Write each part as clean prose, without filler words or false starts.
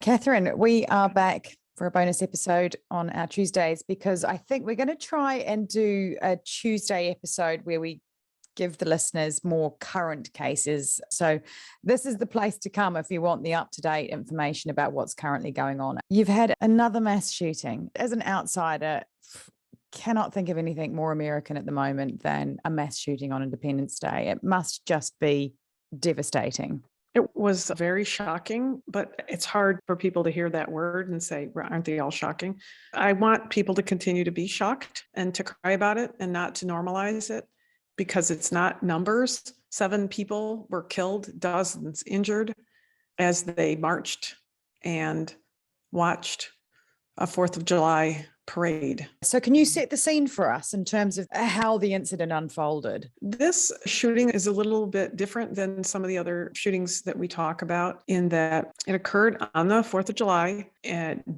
Catherine, we are back for a bonus episode on our Tuesdays because I think we're going to try and do a Tuesday episode where we give the listeners more current cases. So this is the place to come if you want the up-to-date information about what's currently going on. You've had another mass shooting. As an outsider, cannot think of anything more American at the moment than a mass shooting on Independence Day. It must just be devastating. It was very shocking, but it's hard for people to hear that word and say, aren't they all shocking? I want people to continue to be shocked and to cry about it and not to normalize it because it's not numbers. 7 people were killed, dozens injured as they marched and watched a 4th of July parade. So can you set the scene for us in terms of how the incident unfolded? This shooting is a little bit different than some of the other shootings that we talk about in that it occurred on the 4th of July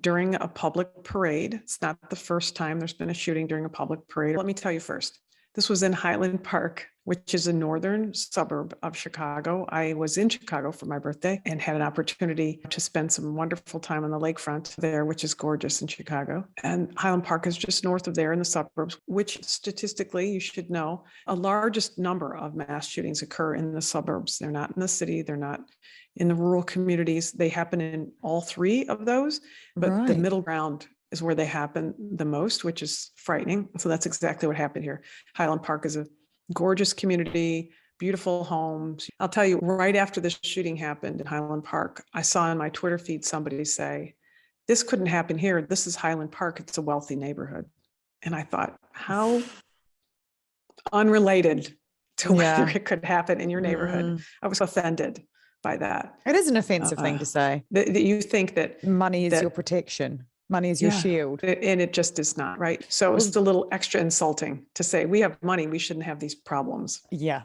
during a public parade. It's not the first time there's been a shooting during a public parade. Let me tell you first, this was in Highland Park, which is a northern suburb of Chicago. I was in Chicago for my birthday and had an opportunity to spend some wonderful time on the lakefront there, which is gorgeous in Chicago. And Highland Park is just north of there in the suburbs, which statistically, you should know, a largest number of mass shootings occur in the suburbs. They're not in the city. They're not in the rural communities. They happen in all 3 of those, but the middle ground is where they happen the most, which is frightening. So that's exactly what happened here. Highland Park is a gorgeous community, beautiful homes. I'll tell you, right after this shooting happened in Highland Park, I saw in my Twitter feed somebody say, this couldn't happen here. This is Highland Park. It's a wealthy neighborhood. And I thought, how unrelated to whether it could happen in your neighborhood. I was offended by that. It is an offensive thing to say. That you think that money is your protection. Money is your shield. And it just is not, right? So it was a little extra insulting to say, we have money, we shouldn't have these problems. Yeah.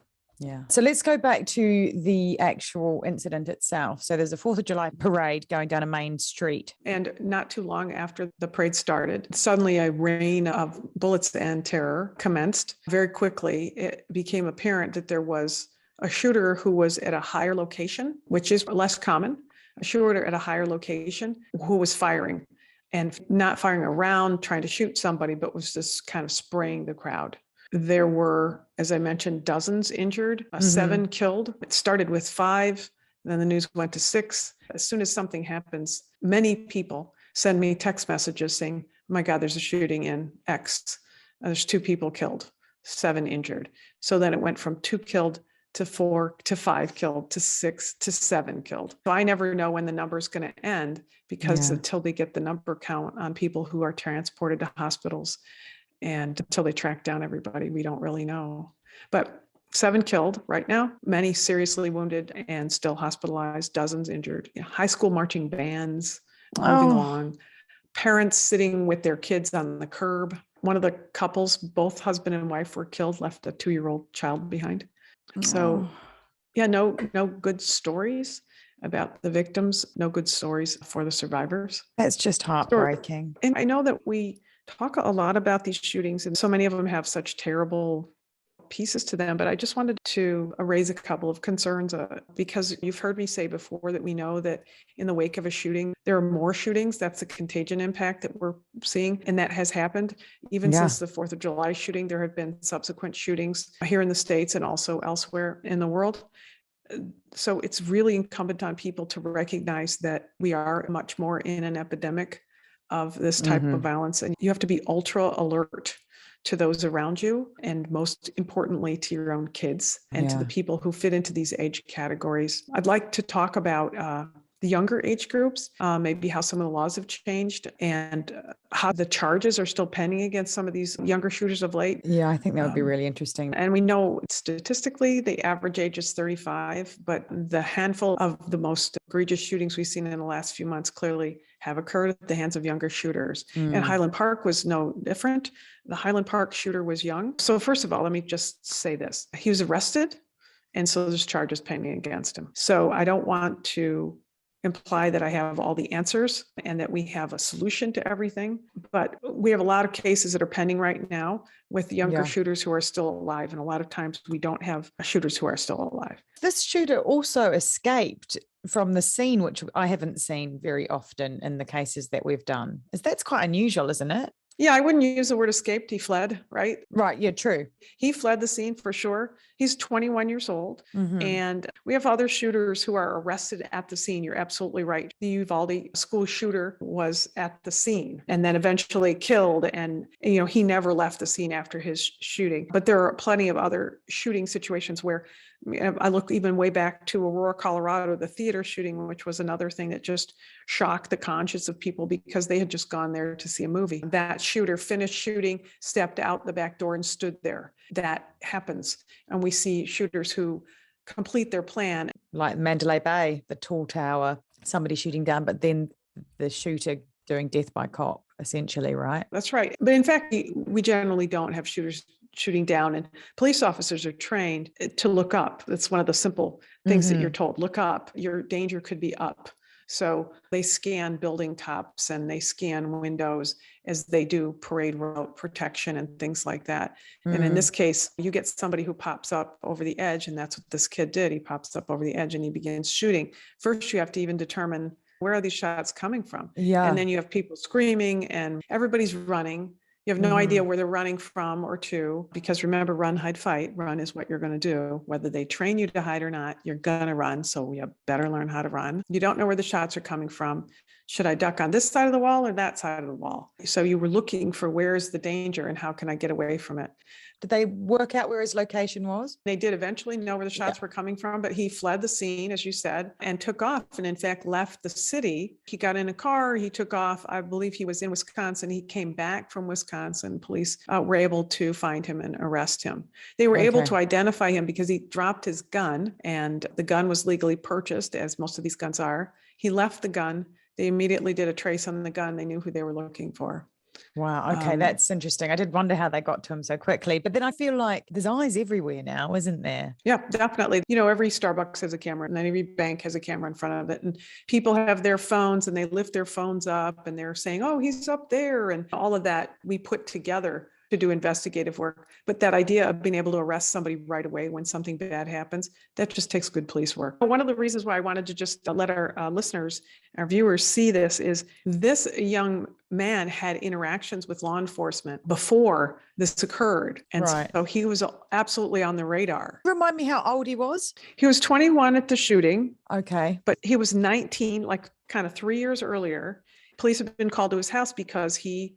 So let's go back to the actual incident itself. So there's a 4th of July parade going down a main street. And not too long after the parade started, suddenly a rain of bullets and terror commenced. Very quickly, it became apparent that there was a shooter who was at a higher location, which is less common, a shooter at a higher location who was firing. And not firing around, trying to shoot somebody, but was just kind of spraying the crowd. There were, as I mentioned, dozens injured, 7 killed. It started with 5, then the news went to 6. As soon as something happens, many people send me text messages saying, oh my God, there's a shooting in X. There's 2 people killed, 7 injured. So then it went from 2 killed to 4 to 5 killed to 6 to 7 killed. So I never know when the number is going to end because until they get the number count on people who are transported to hospitals and until they track down everybody, we don't really know. But 7 killed right now, many seriously wounded and still hospitalized, dozens injured. High school marching bands moving along, parents sitting with their kids on the curb. One of the couples, both husband and wife, were killed, left a 2-year-old child behind. So, no good stories about the victims, no good stories for the survivors. That's just heartbreaking. And I know that we talk a lot about these shootings, and so many of them have such terrible pieces to them, but I just wanted to raise a couple of concerns because you've heard me say before that we know that in the wake of a shooting, there are more shootings. That's the contagion impact that we're seeing. And that has happened even since the 4th of July shooting. There have been subsequent shootings here in the States and also elsewhere in the world. So it's really incumbent on people to recognize that we are much more in an epidemic of this type of violence. And you have to be ultra alert to those around you, and most importantly, to your own kids and to the people who fit into these age categories. I'd like to talk about the younger age groups, maybe how some of the laws have changed and how the charges are still pending against some of these younger shooters of late. Yeah, I think that would be really interesting. And we know statistically the average age is 35, but the handful of the most egregious shootings we've seen in the last few months clearly have occurred at the hands of younger shooters. And Highland Park was no different. The Highland Park shooter was young. So first of all, let me just say this. He was arrested, and so there's charges pending against him. So I don't want to imply that I have all the answers and that we have a solution to everything. But we have a lot of cases that are pending right now with younger shooters who are still alive. And a lot of times we don't have shooters who are still alive. This shooter also escaped from the scene, which I haven't seen very often in the cases that we've done. That's quite unusual, isn't it? Yeah, I wouldn't use the word escaped. He fled, right? Right. Yeah, true. He fled the scene for sure. He's 21 years old. And we have other shooters who are arrested at the scene. You're absolutely right. The Uvalde school shooter was at the scene and then eventually killed. And, he never left the scene after his shooting. But there are plenty of other shooting situations where I look even way back to Aurora, Colorado, the theater shooting, which was another thing that just shocked the conscience of people because they had just gone there to see a movie. That shooter finished shooting, stepped out the back door and stood there. That happens. And we see shooters who complete their plan. Like Mandalay Bay, the tall tower, somebody shooting down, but then the shooter doing death by cop, essentially, right? That's right. But in fact, we generally don't have shooters shooting down, and police officers are trained to look up. That's one of the simple things that you're told. Look up. Your danger could be up. So they scan building tops and they scan windows as they do parade route protection and things like that. And in this case, you get somebody who pops up over the edge, and that's what this kid did. He pops up over the edge and he begins shooting. First, you have to even determine, where are these shots coming from? Yeah. And then you have people screaming and everybody's running. You have no idea where they're running from or to, because remember, run, hide, fight. Run is what you're going to do. Whether they train you to hide or not, you're going to run. So you better learn how to run. You don't know where the shots are coming from. Should I duck on this side of the wall or that side of the wall? So you were looking for, where's the danger and how can I get away from it? Did they work out where his location was? They did eventually know where the shots were coming from, but he fled the scene, as you said, and took off, and in fact left the city. He got in a car, he took off. I believe he was in Wisconsin. He came back from Wisconsin. Police were able to find him and arrest him. They were able to identify him because he dropped his gun, and the gun was legally purchased, as most of these guns are. He left the gun. They immediately did a trace on the gun. They knew who they were looking for. Wow. Okay. That's interesting. I did wonder how they got to him so quickly, but then I feel like there's eyes everywhere now, isn't there? Yeah, definitely. Every Starbucks has a camera and then every bank has a camera in front of it, and people have their phones and they lift their phones up and they're saying, oh, he's up there. And all of that we put together to do investigative work. But that idea of being able to arrest somebody right away when something bad happens, that just takes good police work. One of the reasons why I wanted to just let our listeners, our viewers see this is this young man had interactions with law enforcement before this occurred. And so he was absolutely on the radar. Remind me how old he was? He was 21 at the shooting. Okay. But he was 19, like kind of 3 years earlier. Police had been called to his house because he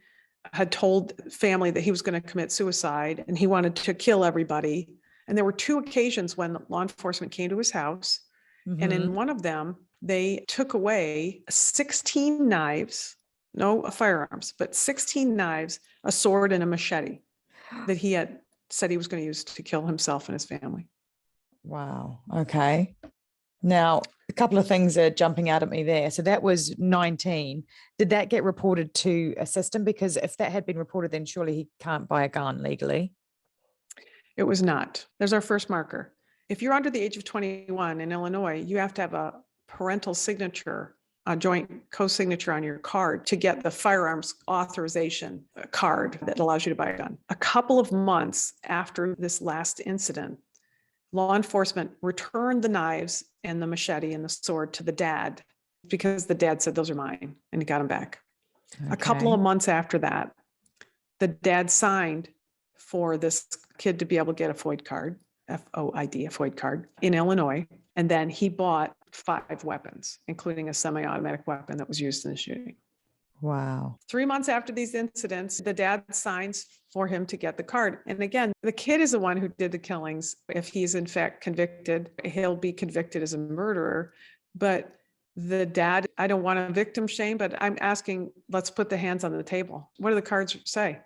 had told family that he was going to commit suicide and he wanted to kill everybody. And there were 2 occasions when law enforcement came to his house. And in one of them, they took away 16 knives, no firearms, but 16 knives, a sword and a machete that he had said he was going to use to kill himself and his family. Wow. Okay. Now, a couple of things are jumping out at me there. So that was 19. Did that get reported to a system? Because if that had been reported, then surely he can't buy a gun legally. It was not. There's our first marker. If you're under the age of 21 in Illinois, you have to have a parental signature, a joint co-signature on your card to get the firearms authorization card that allows you to buy a gun. A couple of months after this last incident, law enforcement returned the knives and the machete and the sword to the dad because the dad said, those are mine, and he got them back. A couple of months after that, the dad signed for this kid to be able to get a FOID card, F-O-I-D, a FOID card in Illinois. And then he bought 5 weapons, including a semi-automatic weapon that was used in the shooting. Wow. 3 months after these incidents, the dad signs for him to get the card. And again, the kid is the one who did the killings. If he's in fact convicted, he'll be convicted as a murderer. But the dad, I don't want to victim shame, but I'm asking, let's put the hands on the table. What do the cards say?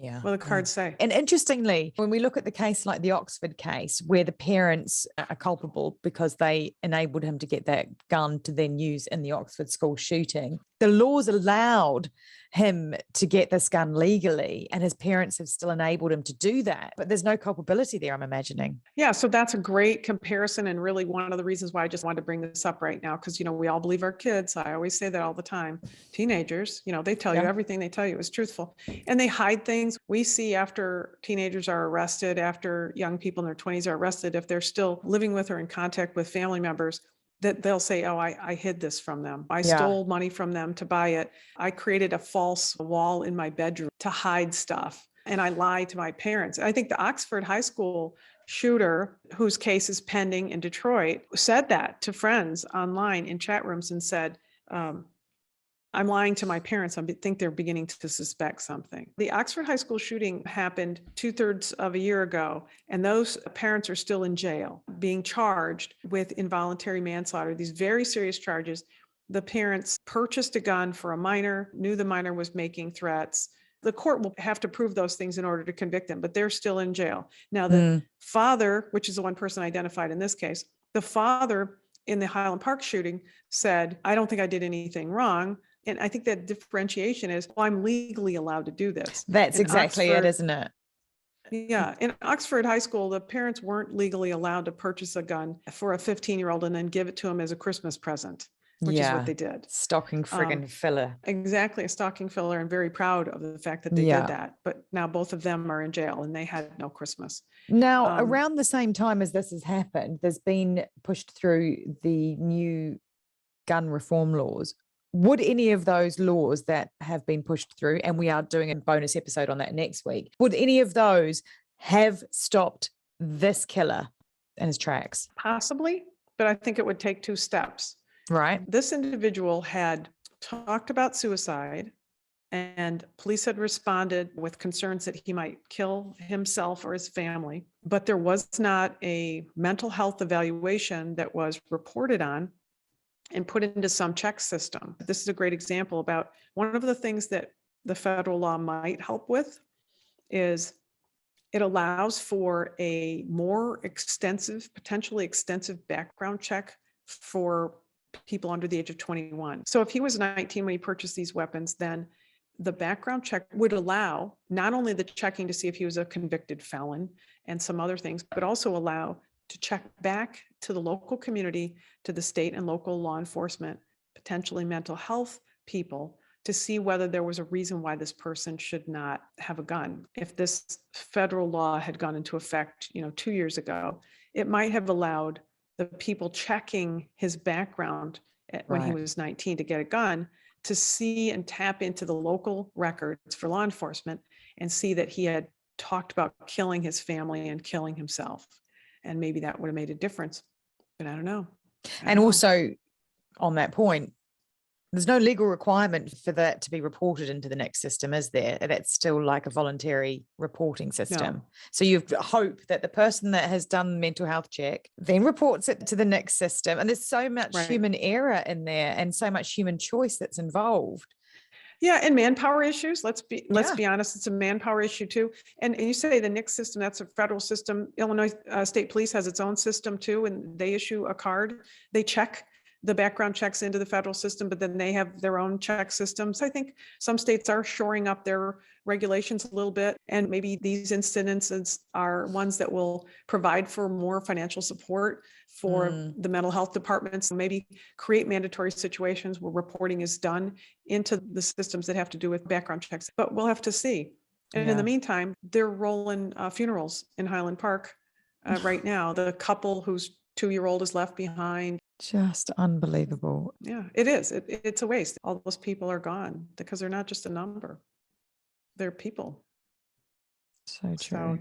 Yeah. What do the cards say? And interestingly, when we look at the case like the Oxford case, where the parents are culpable because they enabled him to get that gun to then use in the Oxford school shooting, the laws allowed him to get this gun legally, and his parents have still enabled him to do that. But there's no culpability there, I'm imagining. Yeah, so that's a great comparison, and really one of the reasons why I just wanted to bring this up right now, because, we all believe our kids. I always say that all the time. Teenagers, they tell you everything they tell you is truthful, and they hide things. We see after teenagers are arrested, after young people in their 20s are arrested, if they're still living with or in contact with family members, that they'll say, oh, I hid this from them. I stole money from them to buy it. I created a false wall in my bedroom to hide stuff. And I lied to my parents. I think the Oxford High School shooter, whose case is pending in Detroit, said that to friends online in chat rooms and said, I'm lying to my parents. I think they're beginning to suspect something. The Oxford High School shooting happened 2/3 of a year ago, and those parents are still in jail, being charged with involuntary manslaughter, these very serious charges. The parents purchased a gun for a minor, knew the minor was making threats. The court will have to prove those things in order to convict them, but they're still in jail. Now, the father, which is the one person identified in this case, the father in the Highland Park shooting said, I don't think I did anything wrong. And I think that differentiation is, well, I'm legally allowed to do this. That's exactly it, isn't it? Yeah. In Oxford High School, the parents weren't legally allowed to purchase a gun for a 15-year-old and then give it to him as a Christmas present, which is what they did. Stocking friggin' filler. Exactly. A stocking filler, and very proud of the fact that they did that. But now both of them are in jail and they had no Christmas. Now, around the same time as this has happened, there's been pushed through the new gun reform laws. Would any of those laws that have been pushed through, and we are doing a bonus episode on that next week, would any of those have stopped this killer in his tracks? Possibly, but I think it would take 2 steps. Right. This individual had talked about suicide, and police had responded with concerns that he might kill himself or his family, but there was not a mental health evaluation that was reported on and put into some check system. This is a great example about one of the things that the federal law might help with is it allows for a more extensive, potentially extensive background check for people under the age of 21. So if he was 19 when he purchased these weapons, then the background check would allow not only the checking to see if he was a convicted felon and some other things, but also allow to check back to the local community, to the state and local law enforcement, potentially mental health people, to see whether there was a reason why this person should not have a gun. If this federal law had gone into effect, 2 years ago, it might have allowed the people checking his background when he was 19 to get a gun to see and tap into the local records for law enforcement and see that he had talked about killing his family and killing himself. And maybe that would have made a difference, but I don't know. And also on that point, there's no legal requirement for that to be reported into the next system, is there? That's still like a voluntary reporting system. No. So you hope that the person that has done the mental health check then reports it to the next system. And there's so much human error in there and so much human choice that's involved. Yeah, and manpower issues. Let's be honest, it's a manpower issue too. And you say the NICS system, that's a federal system. Illinois State Police has its own system too, and they issue a card. They check the background checks into the federal system, but then they have their own check systems. I think some states are shoring up their regulations a little bit, and maybe these incidences are ones that will provide for more financial support for the mental health departments, maybe create mandatory situations where reporting is done into the systems that have to do with background checks, but we'll have to see. And in the meantime, they're rolling funerals in Highland Park right now. The couple whose 2-year-old is left behind. Just unbelievable. Yeah, it is. It's a waste. All those people are gone because they're not just a number. They're people. So true. So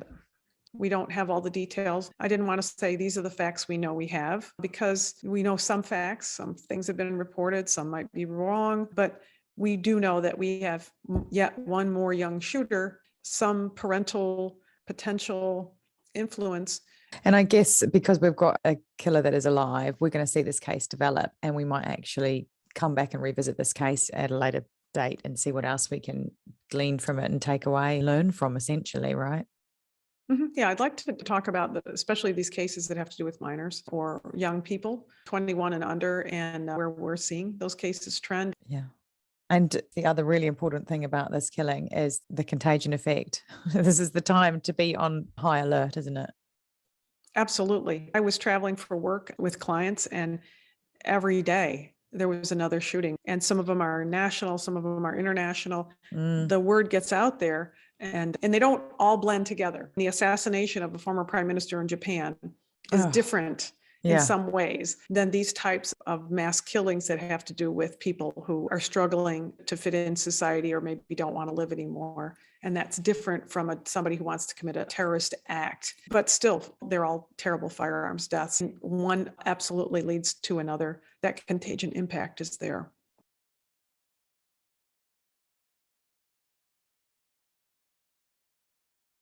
we don't have all the details. I didn't want to say these are the facts we know we have, because we know some facts, some things have been reported, some might be wrong, but we do know that we have yet one more young shooter, some parental potential influence. And I guess because we've got a killer that is alive, we're going to see this case develop, and we might actually come back and revisit this case at a later date and see what else we can glean from it and take away, learn from, essentially, right? Yeah, I'd like to talk about especially these cases that have to do with minors or young people, 21 and under, and where we're seeing those cases trend. Yeah. And the other really important thing about this killing is the contagion effect. This is the time to be on high alert, isn't it? Absolutely. I was traveling for work with clients, and every day there was another shooting. And some of them are national, some of them are international. Mm. The word gets out there, and they don't all blend together. The assassination of a former prime minister in Japan is Oh, different in yeah. some ways than these types of mass killings that have to do with people who are struggling to fit in society or maybe don't want to live anymore. And that's different from somebody who wants to commit a terrorist act. But still, they're all terrible firearms deaths. And one absolutely leads to another. That contagion impact is there.